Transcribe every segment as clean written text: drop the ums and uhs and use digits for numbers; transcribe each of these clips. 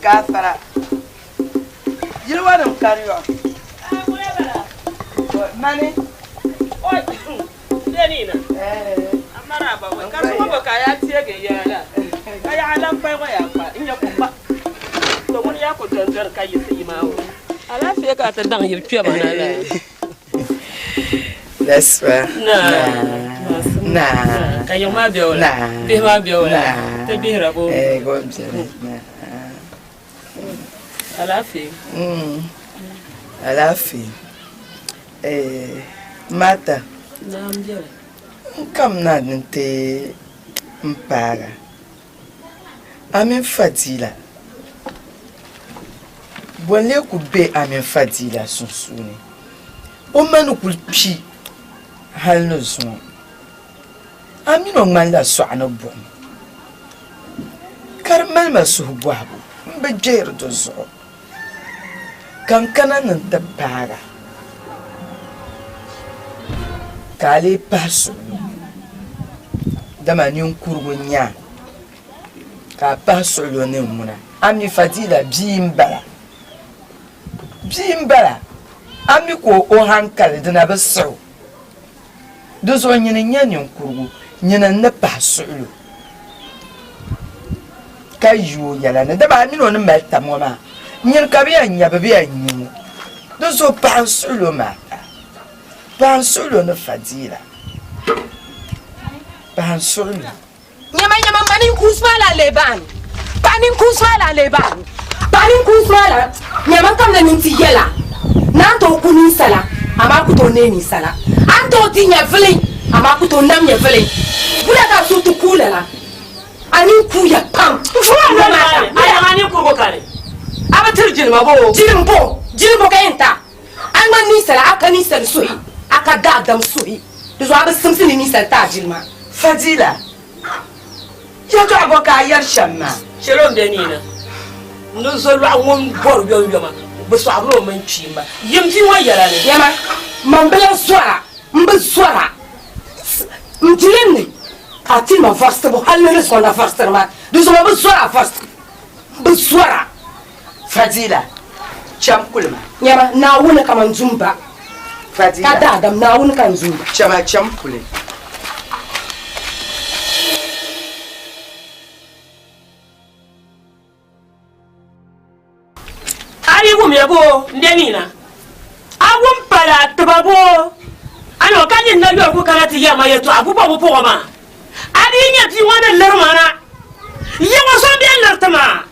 gafara yirwa kariyo mani Denina amara ba wa kan ko ba ya tie ga yara kaya alam pai wa ya pa inya ko ba to mun ya ko tantar kai sai mawo ala fe ka ta dan yir tuya bana la that's right na kayo ma biola be ma biola te be rabo go mse ala fe mata kam na nte mpara amen fadila bonle ku be amen fadila sunsuni o manu ku pi halno zon amino man la so ana bom karmal masuhbu abu mbe jer do zo kankana nte para kale paso dama ni nkurgo nya ka paso lo ne muna ami fadila bimbala ami ko o hankal dina baso dozo nyine nya ni nkurgo nyina ne paso lo kayu yala ne dama mi no ne melta mo ma nyin ka bi anya be anyi dozo paso lo ma Pansolo no fadila. Pansolo. Nyama manin kusmala leban. Panin kusmala leban. Panin kusmala. Nyama kam na minti yela. Nanto kuni sala. Ama kuto neni sala. Anto tinya vle. Ama kuto nam nya vle. Bula ka sutu kula la. Anin kuya pam. Fuwa na aya anin ko bokare. Aba tirjin mabo. Jilbo ka enta. An ni sala akani sala soyi. Aka dadam soyi dozo abe simsini ni santa jilma fadila ya to aboka yar shamma shelo ndenina ndo zo lwa won bor yo ma bo so abro man chimba yimti wa yara ne yama mambela swara mbe swara mtilenne ati ma first bo halne so na first ma dozo ma be swara first be swara fadila chamkulma yama na wona kama nzumba fadila kada adam na wona kan nzumba chama chamkule ari gum yabo ndenina agum para tbabo ano kanyin na yo ko karati yama yeto abuba bo ma ari nyati wana lermana yewa so be lertama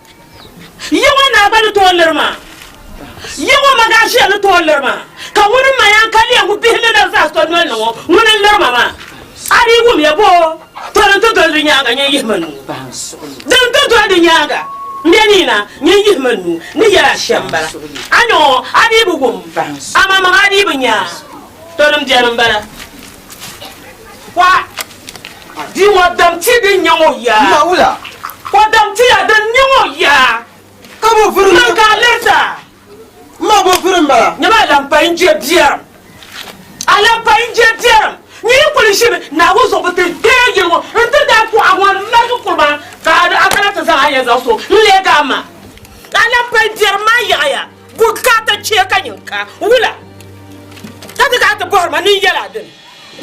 yewa na ba to lerma yewa magashi na to lerma ka woni mayan kali amu bihle da sa to no wona lerma ma ari gum yabo to do nyanga nyemanu dan to do nyanga ndenina nyemanu ni ya shambara anyo ari bugum ama ma ari bunya to dum jeram bara wa di wadam ti de nyawo ya maula wadam ti ya de nyawo ya kabo furu ma ka leta ma bo furu mbara nyama lampa inje biar ala pa inje biar ni polisi na wo so bote teje wo nte da ku awon na ku kurba ka akala ta sa aya za so le gama ala pa biar ma ya bu ka ta ce kanyinka wula ta ta bor ma ni yala din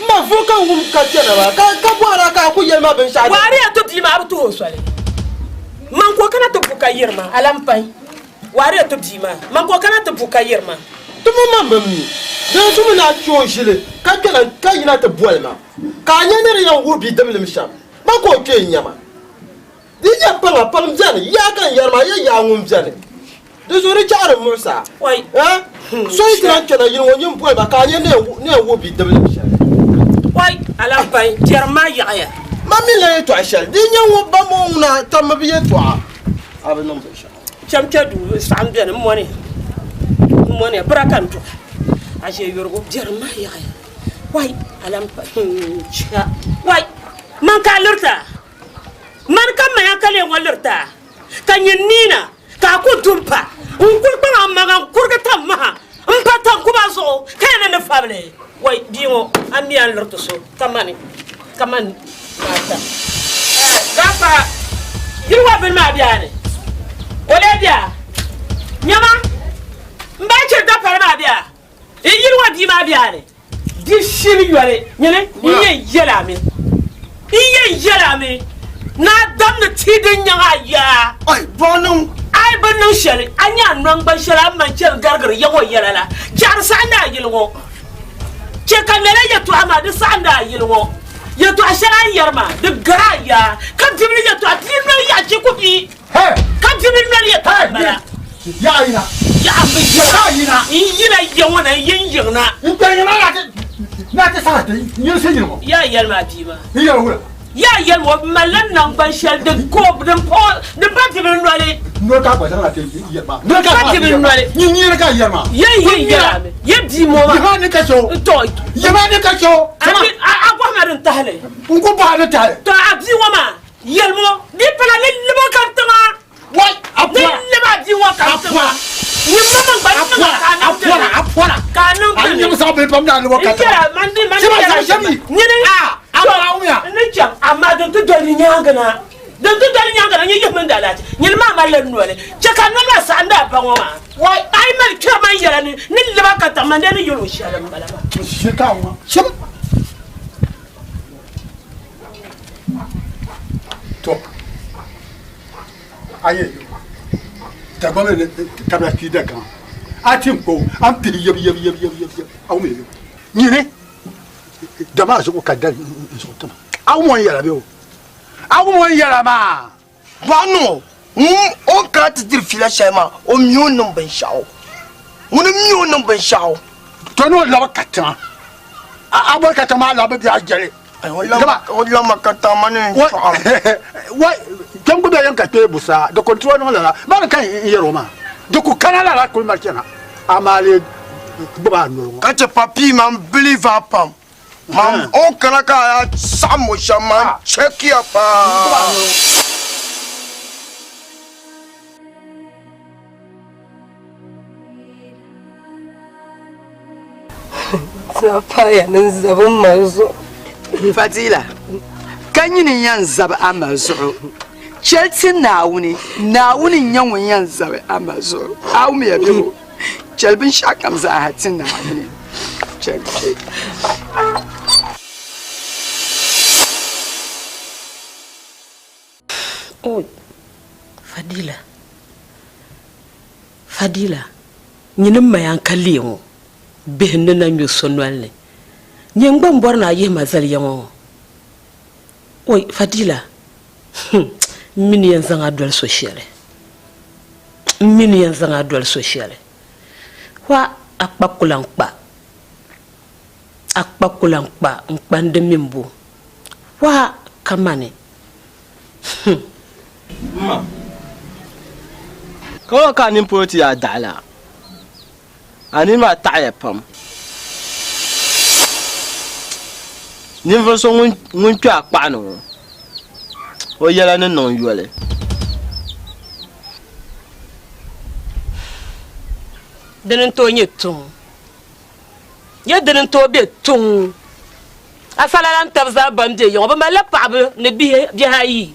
ma fo ka wum ka tena ba ka bora ka ku yelma ben shadi wari to di ma bu to so le man ko kana to buka yirma alam pai wari to di ma man ko kana to buka yirma tumu mamba mi da tumu na ciwo shile ka kana ka yina ta bolma ka nyane yan wobi dablim sham ba ko ke nyama di ya pala palam jani ya kan yarma ya ngum jani de zori chaare musa wai so itran kana yin wonyin boy ba ka nyane ne wobi dablim sham wai alam pai jerma ya mami la to ashal di nyawo ba mo na tamabiye to abanom sha chamcha du sambe ne mone brakan to aje yorgo jerma ya wai alam cha wai man ka lurta man kan ma ya kale walurta kan nina ka ku tumpa un kurba amma kan kurga tamma un patan ku ba so kana ne fable wai dingo ammi an lurta so kaman mata gafa yirwa ben ma biane Olha dia. Nyama. Mbache da parma dia. E yirwa di ma bia ne. Di shiri yore. Nyene, iye yela me. Iye yela me. Na dam de tidin nyanga ya. Ai, bonum. Ai bannu shari. Anya nan ban shara man cer gargar yawo yela la. Jar sanda yilwo. Ce kanere ya to ama de sanda yilwo. Ya to ashara yarma de garaya. Kan tibni ya to atlin ya ci kubi. Hey, kan tibni ya to mara. Ya ina. Ya ambi ya ina yawana yinjina. In ta yana na ta sa ta yin sai yin mo. Ya yarma tiba. Ni ya wura. Ya yarma malan nan ban shal de ko de po de bati bin wale. No ka ba ta ta yi ba. No ka Bati bin wale. Ni ka yi ma. Ya yarma. Ya di mo ma. Ya ne ka so. To. Ya ne ka so. Abi akwa marin tahle. Ko ba da ta. To abi wa ma. Yelmo di pala le mo kan tama. Wai, Ni le ba di wa kan tama. Ni mama ba apora. Kanun. Ai ni musa be pam da lo ka ta. Ya mandi Shami. Ni ne Ama uya. Ni jam amma don to dori nyanga na. Don to dori nyanga na ni yemi ndala. Ni mama le nuole. Je kan no la sanda ba wa. Wai ai mal kama yara ni le ba kan tama ni yoro shala mbala ba. Shi ka wa. Sham. To. Aye. Ta gome ne tabla ki da kan. Atim ko am ti yeb. Aw me. Ni ne. Dama so ka da so tama. Aw mo yara be o. Aw mo yara ma. Bano, on ka ti dir fila shema, o miyo nan ban shawo. Wani miyo nan ban shawo. To no la ka ta. Abo ka ta ma la be ya jere. Ai wala makata manin shawo. Wai, jam go da yanka te busa, da control no la. Ba kan yero ma. Da ku kana la ko ma kena. Amale ba no. Ka ce papi man believe apam. Mam on kana ka ya samu shaman check ya pa. Zafaya nan zabin mazo. Fadila, kan yin yan zaba amazu. Cheltin nawuni yan wun yan zaba amazu. Aw me yabi. Chelbin shakam za hatin nawuni. Chelti. Oh, Fadila, nyinin mayan kalli mo, bihin na nyo sonwalne. Nyen ban borna yi mazal yango. Oi, Fadila, mini yan zanga dual sociale. Wa akpakulang pa, nkpande mimbo. Wa kamane. Ma. Ko ka nin poti ya dala. Ani ma ta'ya pam. Nin fo so ngun twa pa no. O yela ne non yole. Denen to nyetung. Ya denen to be tung. Asala lan tabza bamde yo ba mala pabe ne bi hayi.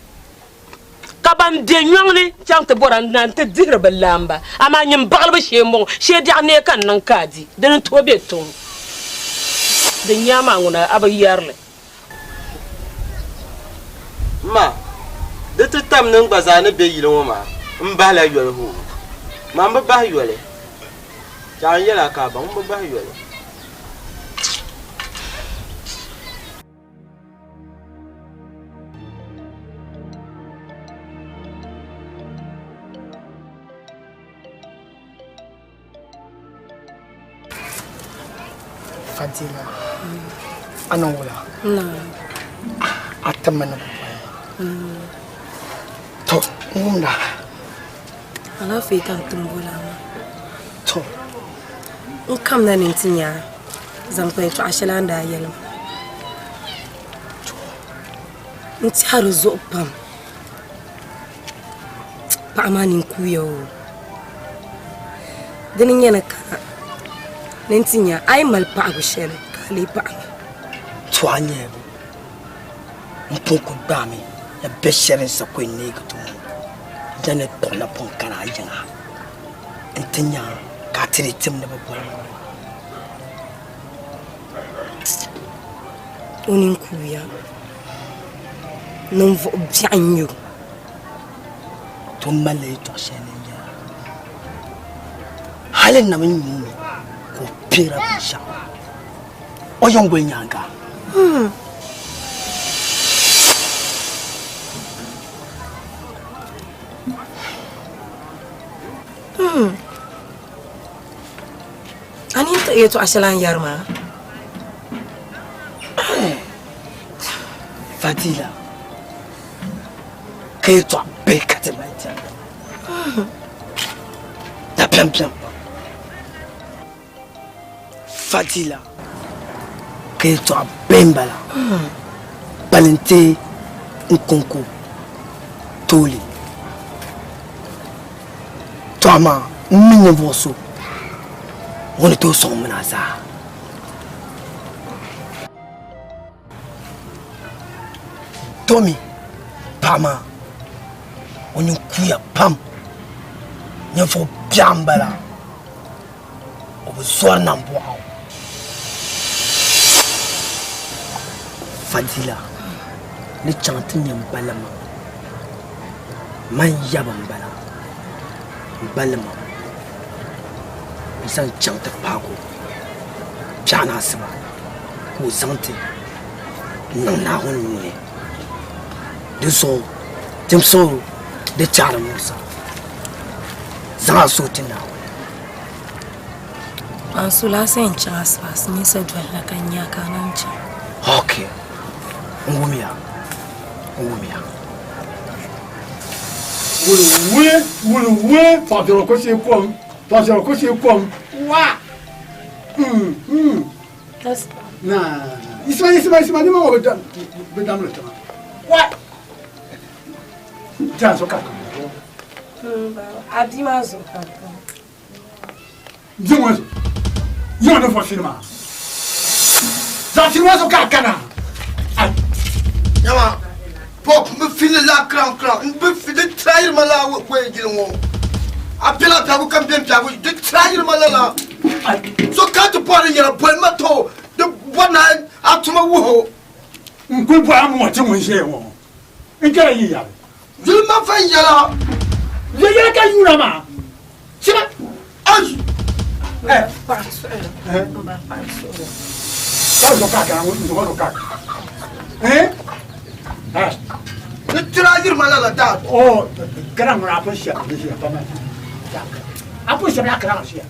Kabam de nyongni chang te boran nan te digra balamba ama nyim bagal ba shemo she dia ne kan nan kadi den to be ton de nyama nguna aba yarle Ma. De te tam nan bazane be yilo ma. Mbala yole ho. Ma mba ba yole. Ja yela ka ba mba ba yole. Fadila. Ano wala? Na. Ataman. To, ngumda. Ala fi kan tumbola. To, Kam na nintinya. Zan kai to ashalanda yelo. Nti haru zo pam. Pa amanin kuyo. Dinin yana kana. Nintinya ay mal pa agushele kali pa. to anye. Mpunku bami. Ya beshere sa kwe nega tu. Janet Pona Ponkara Jana. And Tinya, Catri Tim never born. Uninkuya. Non vo bien you. To Malay to Shannon. Helen Namin go Pira Bisha. O young Winyanga. I need to eat to Ashalan Yarma. Fadila. Kato bake at my time. The pimpin. Fadila. Kato Bembala. Balente Nkunku. Toli. Toma, minha vosso. Onde tu som menaza? Tommy, Pama, when you queer pam, you for Jambala over Swarnambo. Fadila, the chanting in Balama, my Yabambala. Balama Isan chanta pago Jana Saba who zanti Nana Honey the soul Tim soul the Charamosa Zana Sotina Ansula Saint Charles was Nisa Dwellakanyaka Nancha. Okay Umia Wulu, Father Cossy Quam, Father Cossy Quam. What? That's Nah, it's my mother done. What? Just okay. Abdimazo. You know for cinema. That's was a cacana. Yama Pop me feel la crown, me feel the trial mala way you know. I feel like I will come them the trial malala. So can't you put in your mato the one night after my woo. Good boy, I'm watching when she won't. Enjoy you. You ma find yala. You can you nama. Sima. Eh? The trial malala that. Oh, Grand Rapper, I push a black house here.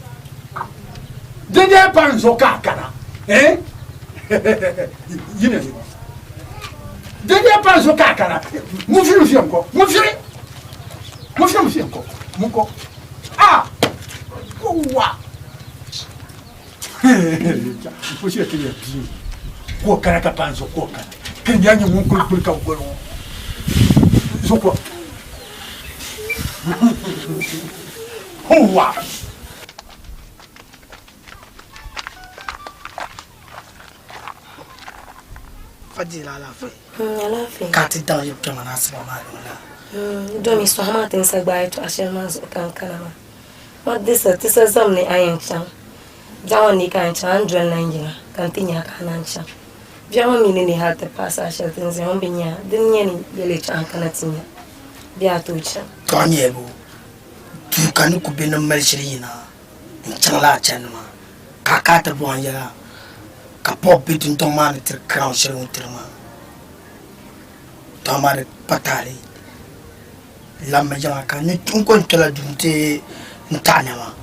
Did their parents or cacana? Eh? You know. Did their parents or cacana? Muko. Ah! Oh, wow. Push it to your team. What can I pants or coca? Can young uncle put out well? So what? Oh, wow. Fadila laugh. Laughing. Cut it down, you come and ask my Don't miss so much things like by to Asherman's Kankanama. What this is something I ain't chang. Jawani can't change Nangina, Cantina Canancha. Jamini had the passage of things in Ombinia, didn't any village and Canatina. Beatucha. Tonyebo. Tu Kanuku be no Melchina. In Chala Chanama. Kakata Bonya. Kapop beating Tomani to crown shell Trama. Tomari Patali. Lamajaka, Nitunko to la Dunte in Tanama.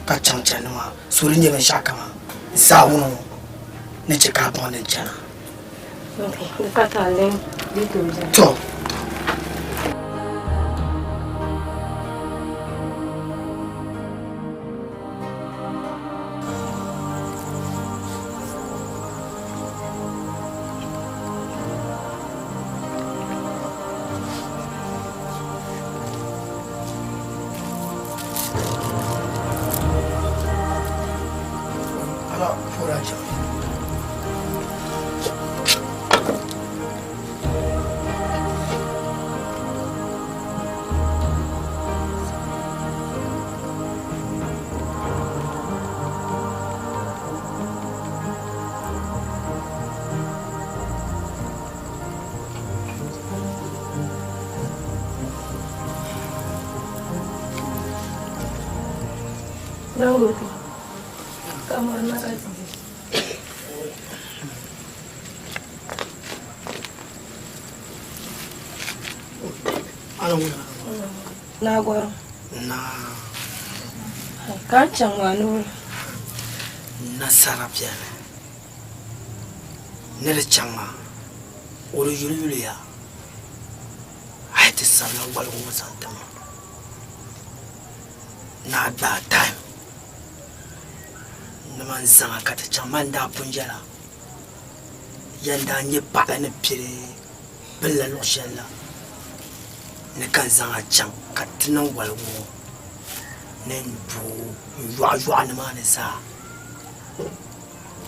Kachang Chanama, Surinja Shakama, Sauno, Nichikapon and Chana. Okay, the Patali, little. So. Não, calma, não é na agora. Na. Kancha ngwanu. Na sarapiane. Nere changa. Olu yuli ya. Haite sana walu musantama. Na that time. Naman zanga kata chamanda punjala. Yanda nye pala ne pire. Bella loshella. Ne kan zanga chang katina walu. Nen bu ywa ne mane sa.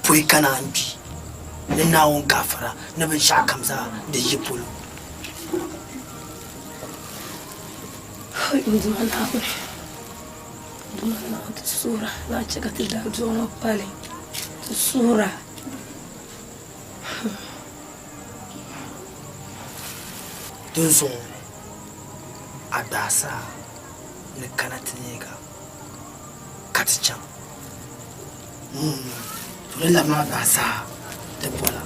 Pui kana ambi. Ne na on gafara ne ben shakamza de yipulu. Ai mzumana hapo. Mzumana tusura na chaka tidazo pale. Tusura. Dunzo adasa ne kanatiniga katicham. Tulila ma adasa de bola.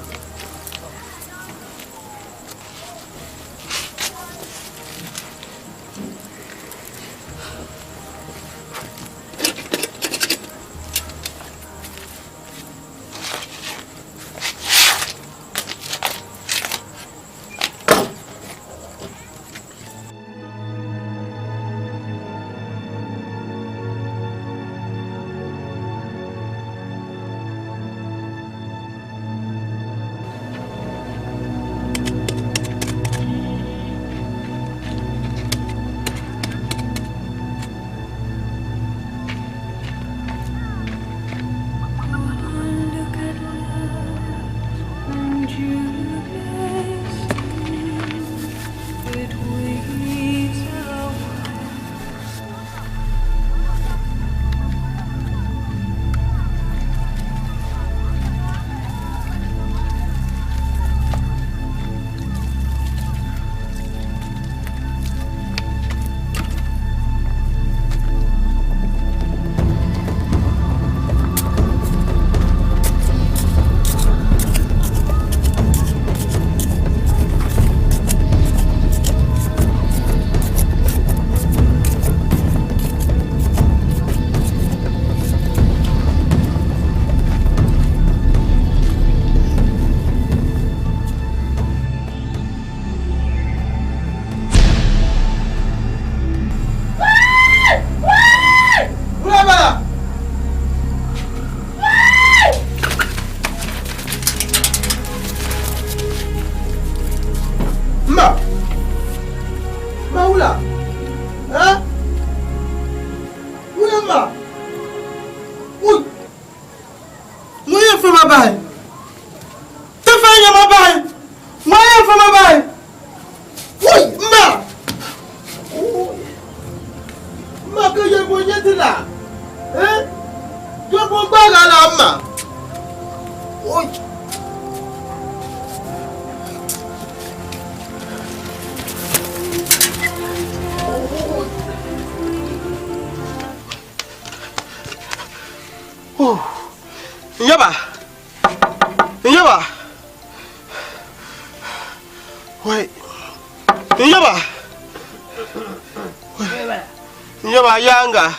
Nyaba yanga.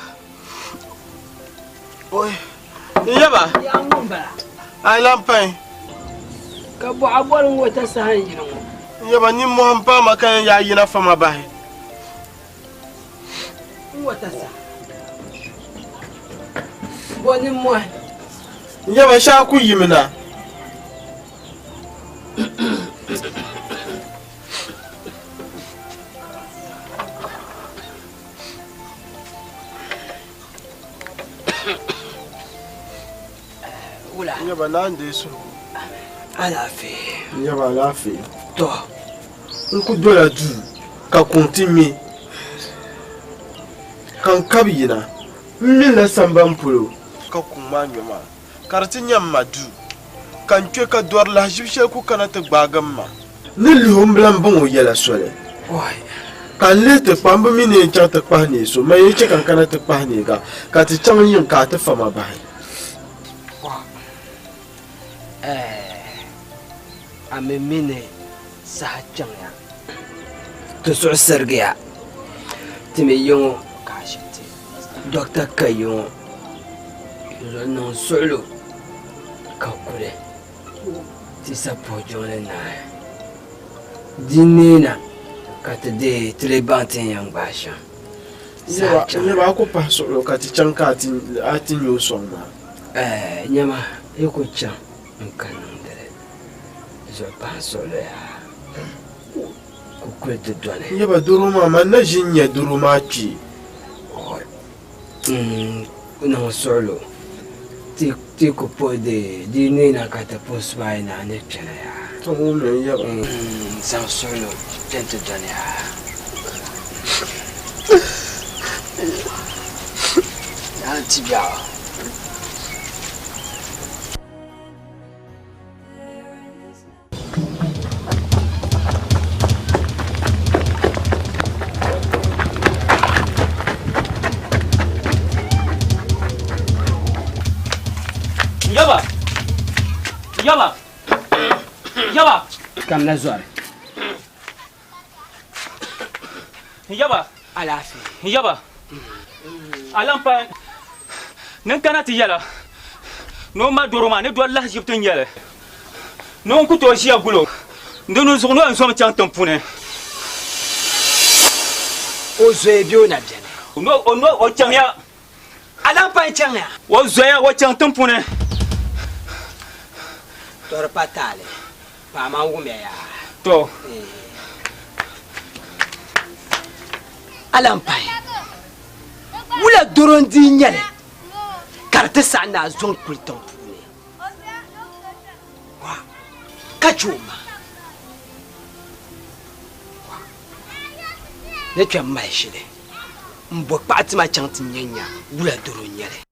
Oi. Nyaba. Ai lampai. Ka bo abon wata sahan yino. Nyaba ni mo hampa makan ya yina fama bai. Wata sa. Boni mo. Nyaba sha ku yimina. Nyaba nande so. Alafi. Nyaba alafi. To. Nku dola du ka kontimi. Kan kabina. Mila samban pulo ka kuma nyoma. Karti nyamma du. Kan tue ka dor la jibshe ku kana te gbagam ma. Ni li homblan bon o yela sole. Oi. Kalle te pambu mini chang te pani so ma yeche kan kana te pani ga ka ti chang yin ka te fama bai. Ame mine sa chang ya. To so sergia. Ti me yung ka shiti. Doctor Kayo. Yo non solo. Ka kure. Ti sa pojone na. Dinina. Kata de telebantin yang basha. Nyama ko pa so lo ka ti chang ka ti ati nyo song ma. Nyama yoko chang nkanang dere. Je pense le ya. Ko de donne. Nyaba duruma ma na jinya duruma ki. Non solo. Ti ko pode di nina kata posbai na ne pena ya. Tongo me yaba. Sans solo. Tente donne ya. Tibia. Yaba. Kam na zoare. Yaba. Alafi. Yaba. Alampa. Nan kana ti yala. No ma doroma ne do Allah jibtin yala. No ku to shi agulo. Ndonu zugno an so mchan tampune. O zoe bio na bien. No o chanya. Alampa chang ya. O zoya o chan tampune. Tor patale. Pa mangume ya. To. Alampa. Wula dorondi nyale. Karte sana zon kulton pune. Wa. Kachuma. Wa. Ne tu mai shide. Mbo pati ma chanti nyenya. Wula doro nyale.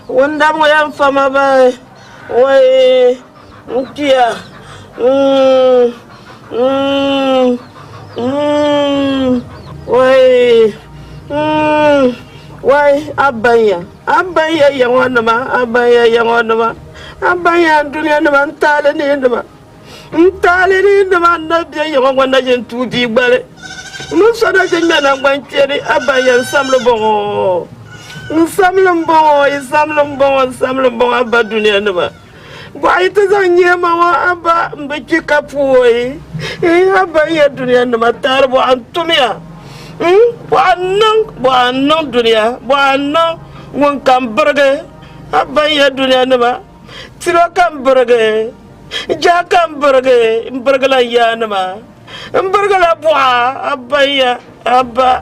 Wanda mo yan fama ba wai mutiya wai abaya yang wanda ma abaya yang wanda ma abaya dunia nama ntale ni nama nabi yang wanda jen tudi bale musada jenga na gwanchere abaya samlo bongo Samlum bon abba dunia nama. Ba ita zan yi mawa abba mbeki kafuwai. Abba ya dunia nama tar bo antumia. Bo annon dunia. Bo annon ngun kam burge. Abba ya dunia nama. Tiro kam burge. Ja kam burge. Burgala ya nama. Burgala bo abba ya abba.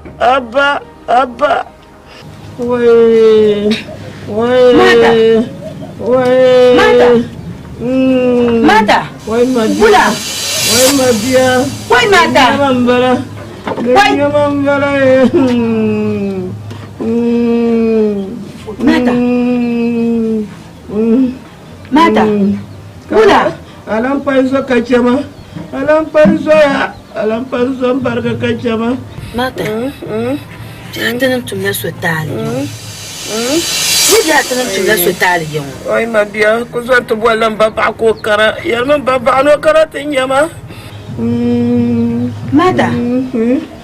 Mata. Bula. Mata. Mata. Bula. Alam paiso kacama. Alam paiso barga kacama. Mata. Jangan tumnya sotali. Dia jangan tumnya sotali yang. Oi mabia, kuzo tu bualam bapa aku kara, yarman bapa anu kara tinyama. Mata.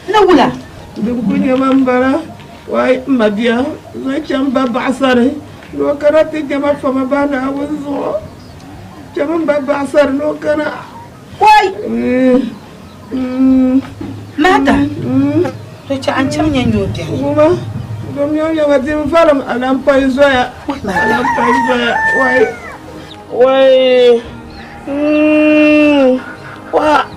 Nawula. Dukunya mambara. Oi mabia, macam bapa asar. Lo kara tinyama fama bana awuzo. Jangan bapa asar lo kara. Oi. Mata. Tuh ancam nyanyi dia. Mama, domyo yang hati falam alam paisoya. Alam paisoya. Wai. Wah.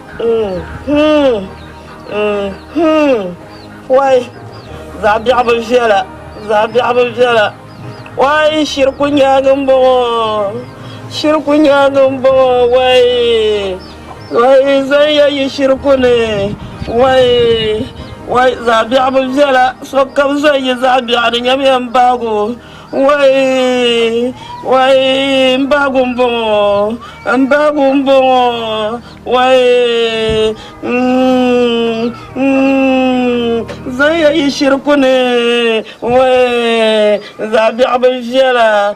Wai. Zabi abul jala. Wai shirkunya gembo. Wai zaya shirkune. Wai zabi abul jala so kam zai zabi a nyam yan bago wai mbago mbongo wai zai yi shirku ne wai zabi abul jala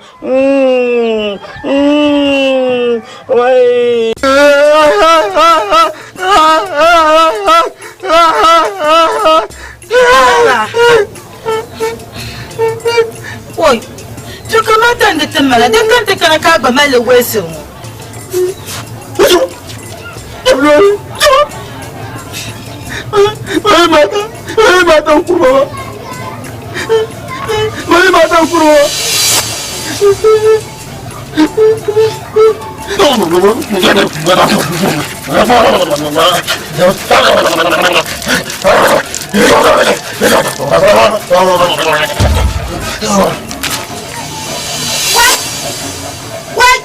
wai Oi, tu kamata nda tamala dan kanta kana ka ba mala wesu. Mata kuro. What?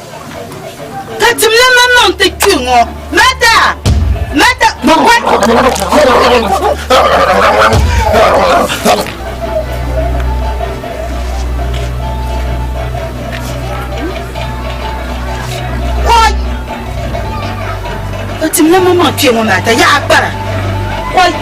Katimla maman te kungo. Mata. What? Katimla maman te kungo mata ya para. What?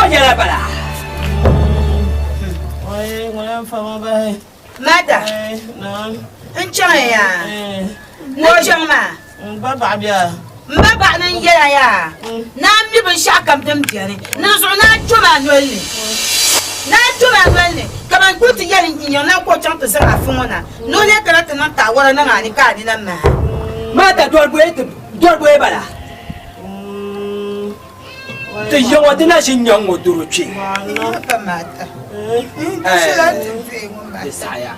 Jala bala. Oi, ngolam fama bai. Mata. Non. Encang ya. Encang ma. Baba dia. Baba nan yela ya. Na mi ban sha kam dam tiare. Na so na chuma nweli. Kaman kuti yelin inyo na ko chanta sa afuna. No le kala tan ta wala na ngani ka di na ma. Mata dor boye bala. Te yongo tena shin nyongo duruchi. Mata. di saɣaya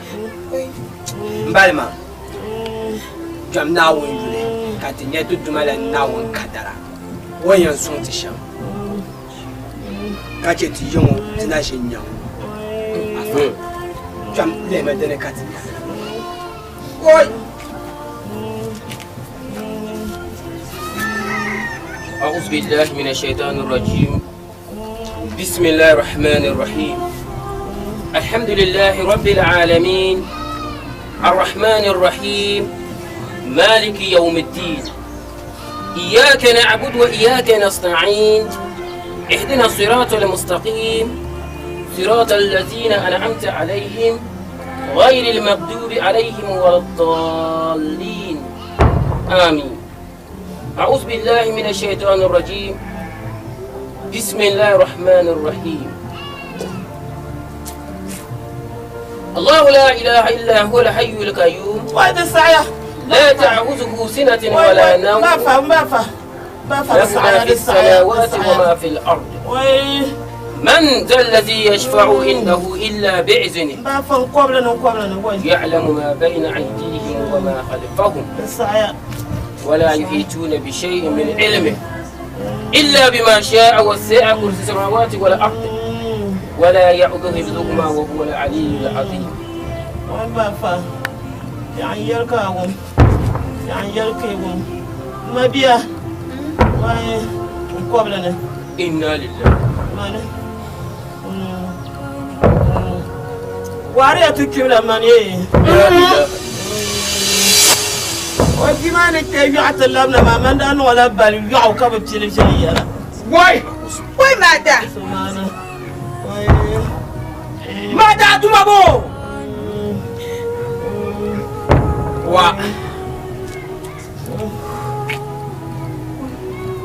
n balima kpɛm naawuni yuli ka ti nyɛ ti duma la naawuni kadara o yɛn suŋ ti shɛm ka chɛ ti yiŋo ti na ʒi nyɛŋo afa kpɛm lɛma dini ka ti nyɛ oi أعوذ بالله من الشيطان الرجيم بسم الله الرحمن الرحيم الحمد لله رب العالمين الرحمن الرحيم مالك يوم الدين إياك نعبد وإياك نستعين اهدنا الصراط المستقيم صراط الذين أنعمت عليهم غير المغضوب عليهم ولا الضالين آمين أعوذ بالله من الشيطان الرجيم بسم الله الرحمن الرحيم الله لا إله إلا هو الحي القيوم وهذا الساعة لا تعوزه سنة ولا نوم ما فهم له ما في السماوات وما في الأرض من ذا الذي يشفع عنده إلا بإذنه ما فهم قبلنا يعلم ما بين أيديهم وما خلفهم ولا يحيطون بشيء من علمه إلا بما شاء وسع كرسي السماوات والأرض ولا يعوده حفظهما وهو العلي العظيم. يعني يركاهم ما بيا قبلنا إنا لله واريا تكيولا ماني وجمانك تبيعت اللبنة ما من دان ولا بال يعو كبب تلفزيون واي ماذا ماذا تمابو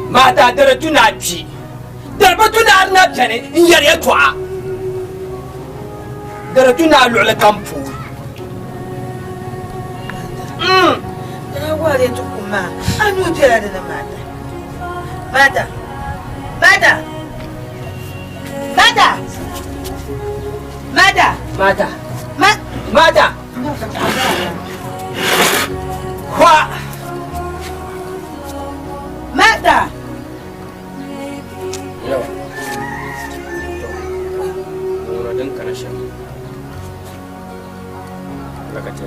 ماذا درتنا جي دربتنا نبجني يري توا درتنا على كامبو wale tukuma anu jira da mata wa mata yawa ora dan kana sha lakati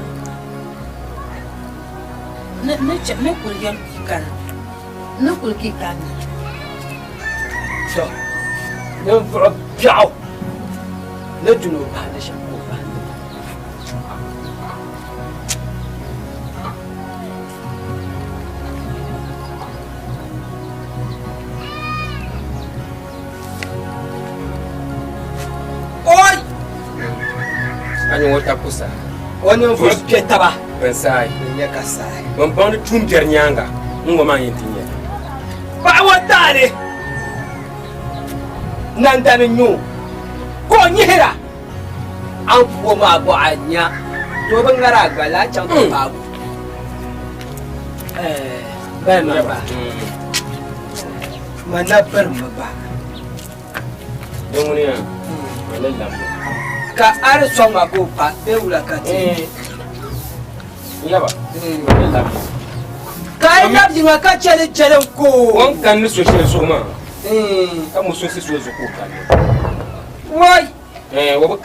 na kulgen kana na kulki kana so nan furo piao na tuno ba da sha ko ba oi ani wata kusa wani furo pieta ba pensai ne ka sai ban ban tun jar nyanga ngo ma yin tinye ba watare nan da nyu ko nyira an fuwo ma bo anya to ban gara gala can ko babu ba ma ba mana bar ma ba don wani ya walalla ka ar so ma ko pa be wula ka ti yaba walalla kai na bi ma ka chele ko wan kan ni so shi so ma ka muso si so ko kan wai wa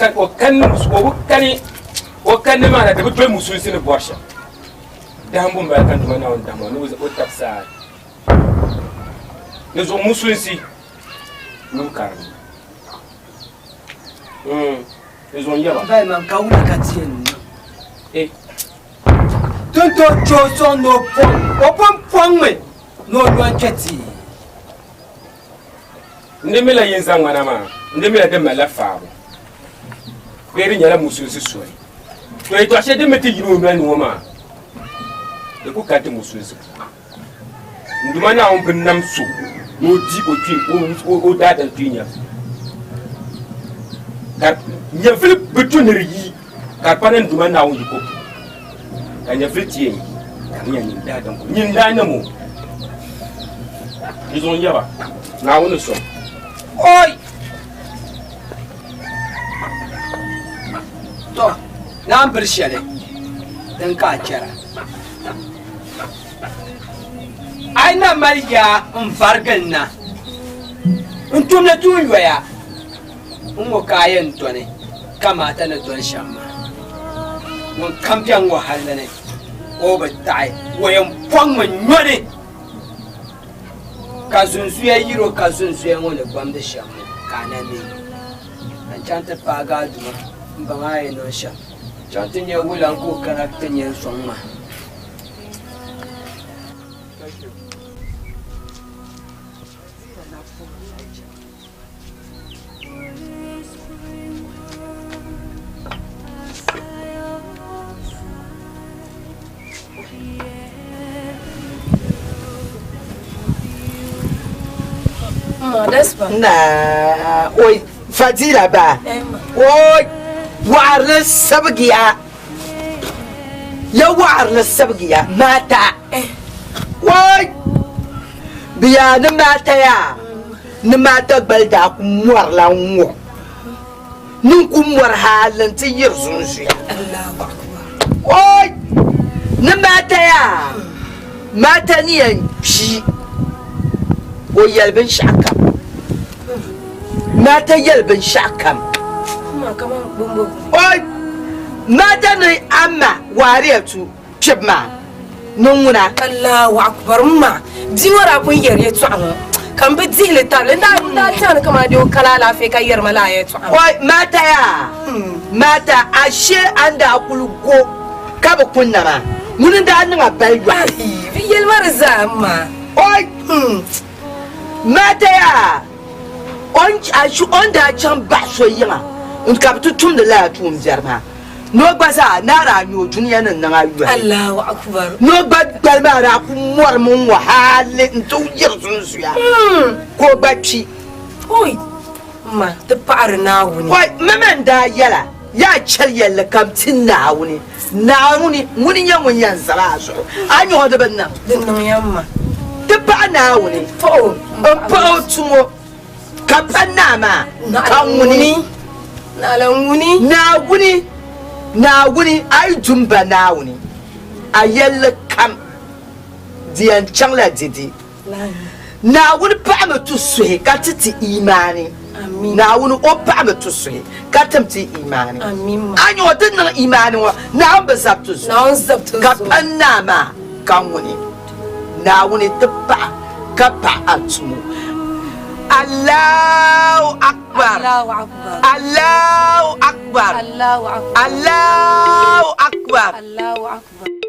kan ma da bi muso si ne borsha da hambun ba kan tuma na wanda ma no o tafsa ne zo muso si no kar ne zo yaba ba man ka wula ka ti tonto choso no pon me no keti ndemela yenza ngwana ma ndemela de mala faabo beri nyala mususi soyi to ito ashe de meti yiro ndani woma de ko kati mususi nduma na on binam so no di o twi o da twinya ka nya fili betuniri yi ka panen nduma na on yiko ka nya fili tie ka nya nda dan ko nda na mo ils ont yaba na on so oi to na bir shele dan ka kira ai na mariya in fargan na in tumna tun waya in wa kayan to ne kamata na don shamma mun kampiyan wahala ne o ba tai wayan pon mun nyone ka sunsu ya yiro ka sunsu ya wala bam da shamma kana ne an chanta paga duma ba mai no sha chantin ya wulan ko karakter ya sonma na oi fadila ba oi wa'ar sabgiya ya wa'ar sabgiya mata oi biya ni mata ya ni mata balda ku muwar lanwo nin ku muwar halin ti yir sunsuya oi ni mata ya mata ni yan fi o yalbin shakam mata yalbin shakam oi mata ni amma wariyatu chibma nunguna Allahu akbar ma jiwara kun yare tu an kan bi dile ta le da tan kama dio kala la fe ka yar mala ya tu oi mata ya mata ashe anda kulgo kaba kunna ma mun da nan abalwa bi yel marza ma oi mata ya on da can ba soyima un kaptu tum da la tum jarma no gbaza na ra nyo duniya nan nan ayu Allahu akbar no gbal ma ra ku mor mun wa hal ntu yir sun suya ko bacci oi ma ta par na wuni oi maman da yala ya chal yalla kam tin na wuni muni yan mun yan sara so anyo da ban nan din nan yamma ta ba na wuni fo pa tumo ka panna ma kan wuni na wuni ai jumba na wuni a yalla kam diyan changla didi na wuni pa ma tu suhe ka titi imani na wuni o pa ma tu suhe ka tamti imani anyo din nan imani wa na an ba zabtu ka panna ma kan wuni na wuni tapa ka pa atumu Allahu akbar Allahu akbar Allahu akbar Allahu akbar Allahu akbar